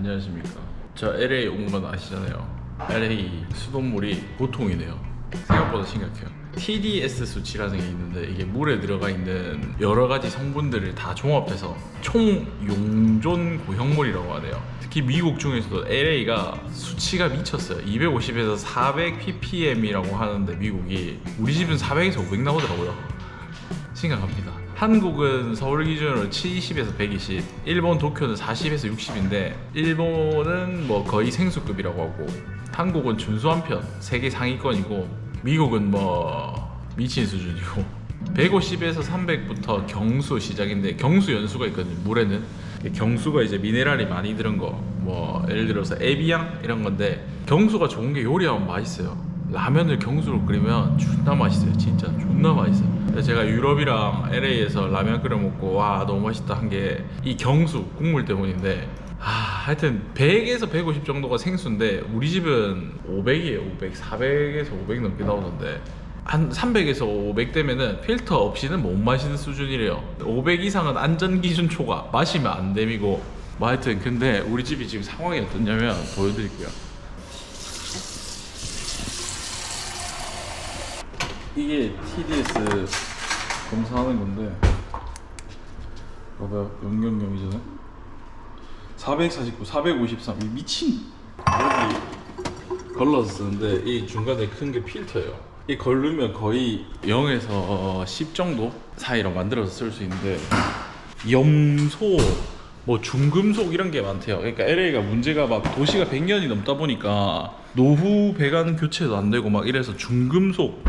안녕하십니까. 저 LA 온 건 아시잖아요. LA 수돗물이 보통이네요. 생각보다 심각해요. TDS 수치라는 게 있는데 이게 물에 들어가 있는 여러 가지 성분들을 다 종합해서 총용존 고형물이라고 하네요. 특히 미국 중에서도 LA가 수치가 미쳤어요. 250에서 400 ppm이라고 하는데 미국이, 우리 집은 400에서 500 나오더라고요. 심각합니다. 한국은 서울 기준으로 70에서 120, 일본 도쿄는 40에서 60인데 일본은 뭐 거의 생수급이라고 하고, 한국은 준수한 편, 세계 상위권이고, 미국은 뭐 미친 수준이고, 150에서 300부터 경수 시작인데, 경수 연수가 있거든요. 물에는 경수가 이제 미네랄이 많이 들은 거, 뭐 예를 들어서 에비앙 이런 건데, 경수가 좋은 게 요리하면 맛있어요. 라면을 경수로 끓이면 존나 맛있어요. 진짜 존나 맛있어요. 제가 유럽이랑 LA에서 라면 끓여 먹고 와 너무 맛있다 한 게 이 경수 국물 때문인데, 하여튼 100에서 150 정도가 생수인데 우리 집은 500이에요. 500, 400에서 500 넘게 나오는데, 한 300에서 500 되면은 필터 없이는 못 마시는 수준이래요. 500 이상은 안전 기준 초과, 마시면 안 됨이고. 뭐 하여튼 근데 우리 집이 지금 상황이 어떠냐면 보여드릴게요. 이게 TDS 검사하는 건데, 봐봐요. 000이잖아요. 449, 453. 이 미친. 여기 걸러서 쓰는데 이 중간에 큰 게 필터예요. 이 걸르면 거의 0에서 10 정도 사이로 만들어서 쓸 수 있는데, 염소, 뭐 중금속 이런 게 많대요. 그러니까 LA가 문제가 막 도시가 100년이 넘다 보니까 노후 배관 교체도 안 되고 막 이래서 중금속,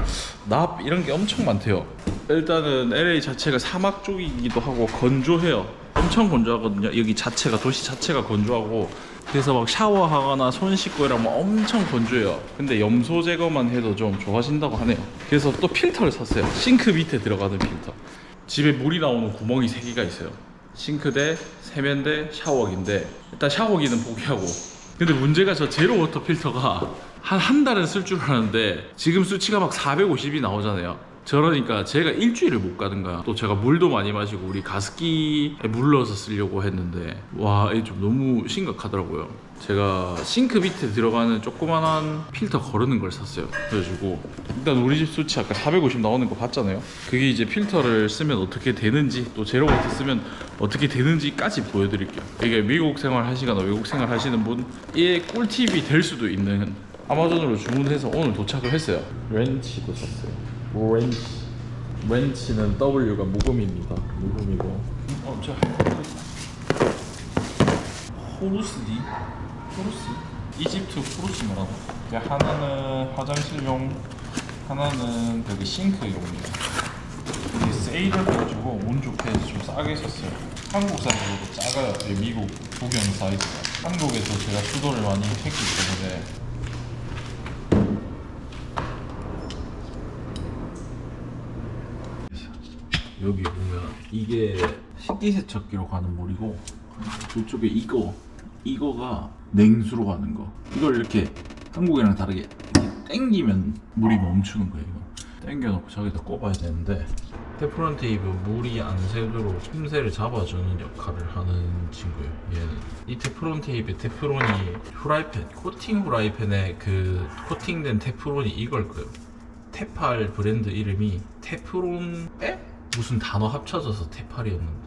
납 이런 게 엄청 많대요. 일단은 LA 자체가 사막 쪽이기도 하고 건조해요. 엄청 건조하거든요. 여기 자체가, 도시 자체가 건조하고, 그래서 막 샤워하거나 손 씻고 이러면 엄청 건조해요. 근데 염소 제거만 해도 좀 좋아진다고 하네요. 그래서 또 필터를 샀어요. 싱크 밑에 들어가는 필터. 집에 물이 나오는 구멍이 3개가 있어요. 싱크대, 세면대, 샤워기인데 일단 샤워기는 포기하고, 근데 문제가 저 제로 워터 필터가 한 달은 쓸 줄 알았는데 지금 수치가 막 450이 나오잖아요. 저러니까 제가 일주일을 못 가는 거야. 또 제가 물도 많이 마시고 우리 가습기에 물 넣어서 쓰려고 했는데 와, 이게 좀 너무 심각하더라고요. 제가 싱크 밑에 들어가는 조그만한 필터 거르는 걸 샀어요. 그래가지고 일단 우리 집 수치 아까 450 나오는 거 봤잖아요. 그게 이제 필터를 쓰면 어떻게 되는지, 또 제로 워터 쓰면 어떻게 되는지까지 보여드릴게요. 이게 미국 생활 하시거나 외국 생활 하시는 분의 꿀팁이 될 수도 있는, 아마존으로 주문해서 오늘 도착을 했어요. 렌치도 샀어요. 렌치는 W가 묵음입니다. 묵음이고. 자, 호루스디? 호루스? 이집트 호루스 말하나? 하나는 화장실용, 하나는 여기 싱크용이에요. 이게 세일을 해가지고 운 좋게 해서 좀 싸게 샀어요. 한국 사람들도 작아요. 미국 국영 사이즈가. 한국에서 제가 수도를 많이 했기 때문에. 여기 보면 이게 식기세척기로 가는 물이고, 이쪽에 이거가 냉수로 가는 거. 이걸 이렇게 한국이랑 다르게 이렇게 당기면 물이 멈추는 거예요. 이거 당겨놓고 저기다 꼽아야 되는데, 테프론 테이프는 물이 안 새도록 틈새를 잡아주는 역할을 하는 친구예요. 얘는 이 테프론 테이프에 테프론이 후라이팬, 코팅 후라이팬에 그 코팅된 테프론이 이걸 거예요. 테팔 브랜드 이름이 테프론에 무슨 단어 합쳐져서 테팔이었는데.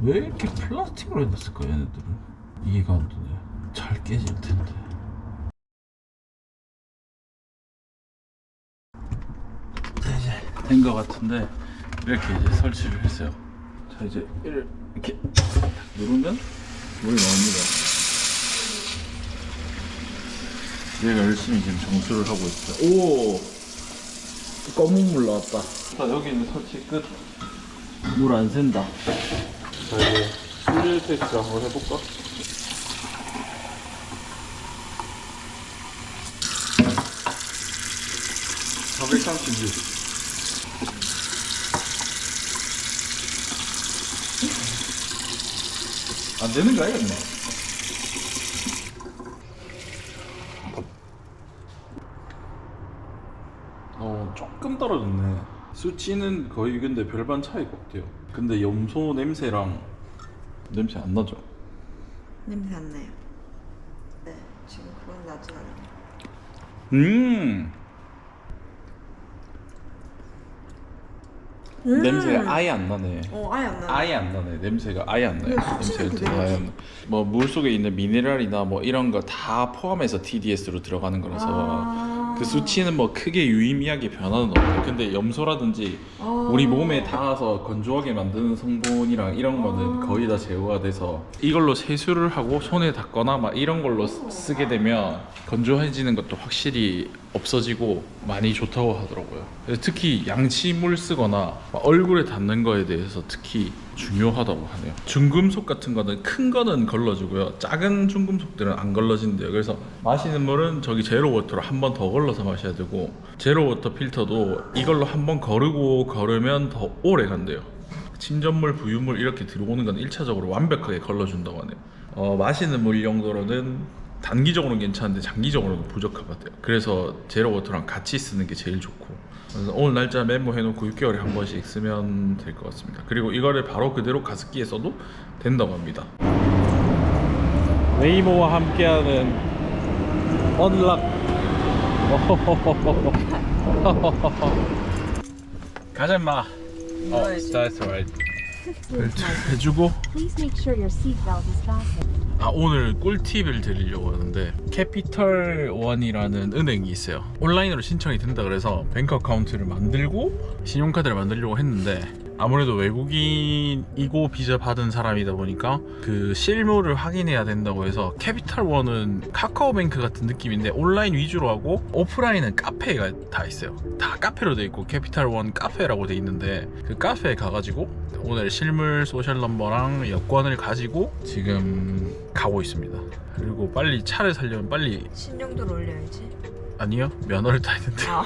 왜 이렇게 플라스틱으로 해놨을까 얘네들은? 이해가 안 되네. 잘 깨질 텐데. 이제 된 거 같은데 이렇게 이제 설치를 했어요. 자, 이제 이렇게 누르면 물이 나옵니다. 얘가 열심히 지금 정수를 하고 있어요. 오! 검은 물 나왔다. 자, 여기는 설치 끝. 물 안 샌다. 자, 이제 수질 테스트 한번 해볼까? 안 되는 거야, 임마. 조금 떨어졌네. 수치는 거의 근데 별반 차이가 없대요. 근데 염소 냄새랑 냄새 안 나죠? 냄새 안 나요. 네, 지금 그건 나진 않아요. 냄새 아예 안 나네. 아예 안 나요. 아예 안 나네. 냄새가 아예 안 나요. 수치는 냄새가 그대로지. 아예 안 나. 뭐 물속에 있는 미네랄이나 뭐 이런 거 다 포함해서 TDS로 들어가는 거라서 그 수치는 뭐 크게 유의미하게 변화는 없고, 근데 염소라든지 우리 몸에 닿아서 건조하게 만드는 성분이랑 이런 거는 거의 다 제거가 돼서 이걸로 세수를 하고 손에 닿거나 막 이런 걸로 쓰게 되면 건조해지는 것도 확실히 없어지고 많이 좋다고 하더라고요. 그래서 특히 양치물 쓰거나 막 얼굴에 닿는 거에 대해서 특히 중요하다고 하네요. 중금속 같은 거는 큰 거는 걸러주고요, 작은 중금속들은 안 걸러진대요. 그래서 마시는 물은 저기 제로워터로 한 번 더 걸러서 마셔야 되고, 제로워터 필터도 이걸로 한 번 거르고 걸으면 더 오래 간대요. 침전물, 부유물 이렇게 들어오는 건 1차적으로 완벽하게 걸러준다고 하네요. 마시는 물 용도로는 단기적으로는 괜찮은데 장기적으로는 부족하거든요. 그래서 제로워터랑 같이 쓰는 게 제일 좋고, 그래서 오늘 날짜 메모해놓고 6개월에 한 번씩 쓰면 될 것 같습니다. 그리고 이거를 바로 그대로 가습기에 써도 된다고 합니다. 네이모와 함께하는 언락. 가자 인마. That's right. 벨트 해주고. Please make sure your seatbelt is fastened. 오늘 꿀팁을 드리려고 하는데, 캐피털 원이라는 은행이 있어요. 온라인으로 신청이 된다 그래서 뱅크 어카운트를 만들고 신용카드를 만들려고 했는데, 아무래도 외국인이고 비자 받은 사람이다 보니까 그 실물을 확인해야 된다고 해서, 캐피털 원은 카카오뱅크 같은 느낌인데 온라인 위주로 하고 오프라인은 카페가 다 있어요. 다 카페로 돼 있고 캐피털 원 카페라고 돼 있는데, 그 카페에 가가지고 오늘 실물 소셜 넘버랑 여권을 가지고 지금 가고 있습니다. 그리고 빨리 차를 살려면 빨리 신용도를 올려야지. 아니요, 면허를 따야 된대요.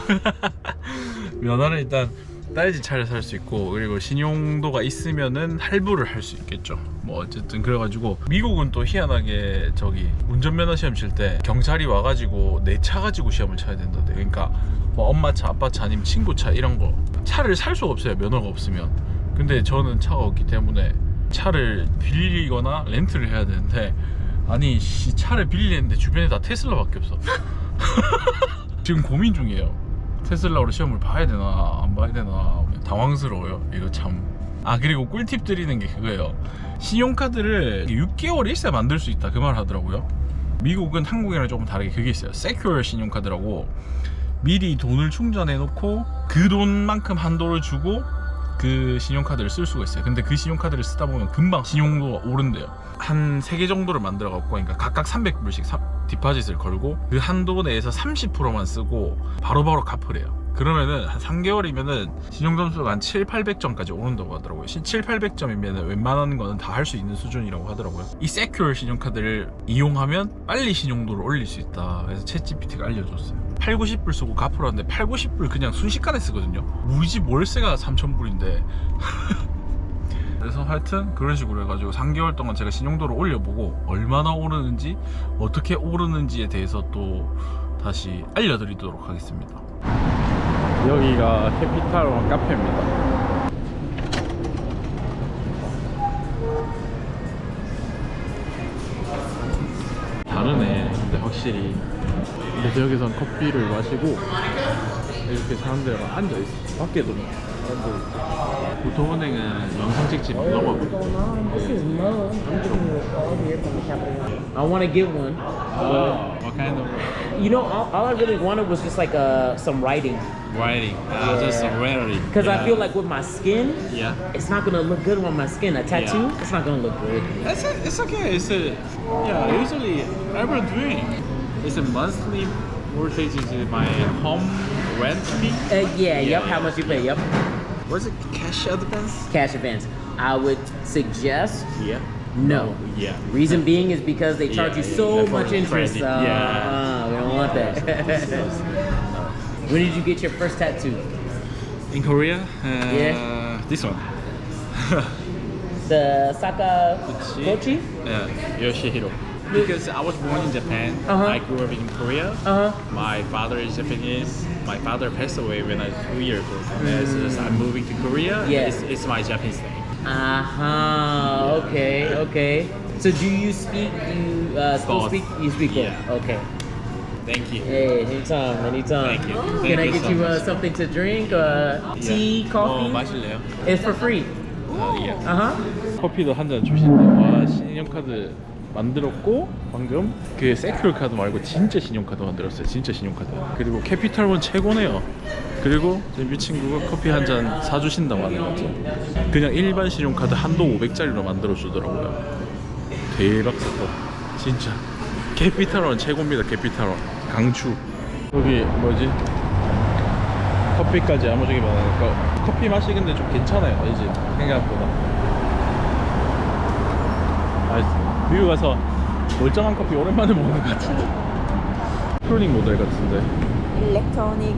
면허를 일단 따야지 차를 살 수 있고, 그리고 신용도가 있으면은 할부를 할 수 있겠죠. 뭐 어쨌든 그래가지고 미국은 또 희한하게 저기 운전면허 시험 칠 때 경찰이 와가지고 내 차 가지고 시험을 쳐야 된다대. 그러니까 뭐 엄마 차, 아빠 차 아니면 친구 차 이런 거 차를 살 수가 없어요, 면허가 없으면. 근데 저는 차가 없기 때문에 차를 빌리거나 렌트를 해야 되는데, 아니 차를 빌리는데 주변에 다 테슬라밖에 없어. 지금 고민 중이에요. 테슬라로 시험을 봐야 되나 안 봐야 되나 당황스러워요. 이거 참. 그리고 꿀팁 드리는 게 그거예요. 신용카드를 6개월 일세 만들 수 있다, 그 말 하더라고요. 미국은 한국이랑 조금 다르게 그게 있어요. 세큐어 신용카드라고, 미리 돈을 충전해 놓고 그 돈만큼 한도를 주고 그 신용카드를 쓸 수가 있어요. 근데 그 신용카드를 쓰다 보면 금방 신용도가 오른대요. 한 3개 정도를 만들어 갖고, 그러니까 각각 300불씩 디파짓을 걸고 그 한도 내에서 30%만 쓰고 바로바로 갚으래요. 그러면은 한 3개월이면은 신용점수가 한 7,800점까지 오른다고 하더라고요. 7,800점이면 웬만한 거는 다 할 수 있는 수준이라고 하더라고요. 이 세큐어 신용카드를 이용하면 빨리 신용도를 올릴 수 있다. 그래서 챗GPT가 알려줬어요. 8, 90불 쓰고 갚으라는데 8, 90불 그냥 순식간에 쓰거든요. 우리 집 월세가 3,000불인데 그래서 하여튼 그런 식으로 해가지고 3개월 동안 제가 신용도를 올려보고 얼마나 오르는지 어떻게 오르는지에 대해서 또 다시 알려드리도록 하겠습니다. 여기가 캐피탈원 카페입니다. 다르네. 근데 확실히. 그래서 여기선 커피를 마시고 이렇게 사람들이 막 앉아있어. 밖에도 사람들. 보통은행은 영상 찍지 말라고 하고. This is Mo. I'm getting you a call here from the Capital. I want to get one. What kind of You know, all I really wanted was just like some writing. writing? Just rarely. Because I feel like with my skin, Yeah. it's not going to look good on my skin. A tattoo, it's not going to look good. It's okay. Usually everyone doing. It's a monthly mortgage is my home rent fee. Yep, how much you pay, yep. What's it? Cash advance? Cash advance. I would suggest Yeah. no. Yeah. Reason being is because they charge you so for much interest. credit. Yeah. We don't want that. When did you get your first tattoo? In Korea? Yeah. This one. The Saka Kochi? Yeah, Yoshihiro. Because I was born in Japan, Uh-huh. I grew up in Korea. Uh-huh. My father is Japanese, My father passed away when I was 2 years old. As I'm moving to Korea, Yeah. it's my Japanese name. Uh-huh. Okay, okay. So do you speak, still course. speak? You speak both? Yeah. Okay. Thank you. Hey, anytime, anytime. Thank you. Can Thank I you get so you much. something to drink? Tea, coffee? 마실래요? It's for free. 예. Uh-huh. 커피도 한 잔 주신대. 와, 신용카드 만들었고 방금 그 세큐얼 카드 말고 진짜 신용카드 만들었어요. 진짜 신용카드. 그리고 캐피탈원 최고네요. 그리고 이 친구가 커피 한 잔 사주신다고 하는 것 같아요. 그냥 일반 신용카드 한도 500짜리로 만들어 주더라고요. 대박 사건. 진짜 캐피탈원 최고입니다. 캐피탈원 강추. 여기 뭐지? 커피까지 야무지게 많으니까 커피 맛이 근데 좀 괜찮아요. 알지? 생각보다. 맛있어. 미국 가서 멀쩡한 커피 오랜만에 먹는 것 같은데. 프로닝 모델 같은데. 일렉트로닉.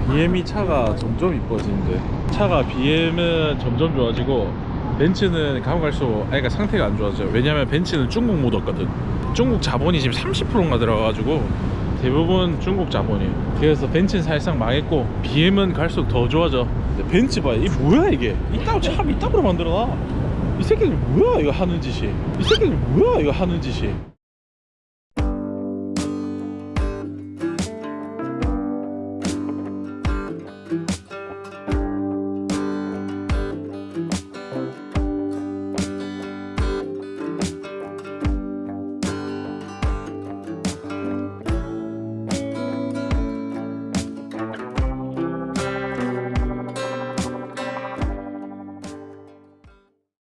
BM이 차가 점점 이뻐지는데, 차가 BM은 점점 좋아지고 벤츠는 가면 갈수록 그러니까 상태가 안 좋아져요. 왜냐면 벤츠는 중국 묻었거든. 중국 자본이 지금 30%가 들어가가지고 대부분 중국 자본이에요. 그래서 벤츠는 사실상 망했고 BM은 갈수록 더 좋아져. 근데 벤츠 봐, 이 뭐야 이게? 이따 참 이따구로 만들어놔. 이 새끼들 뭐야 이거 하는 짓이? 이 새끼들 뭐야 이거 하는 짓이?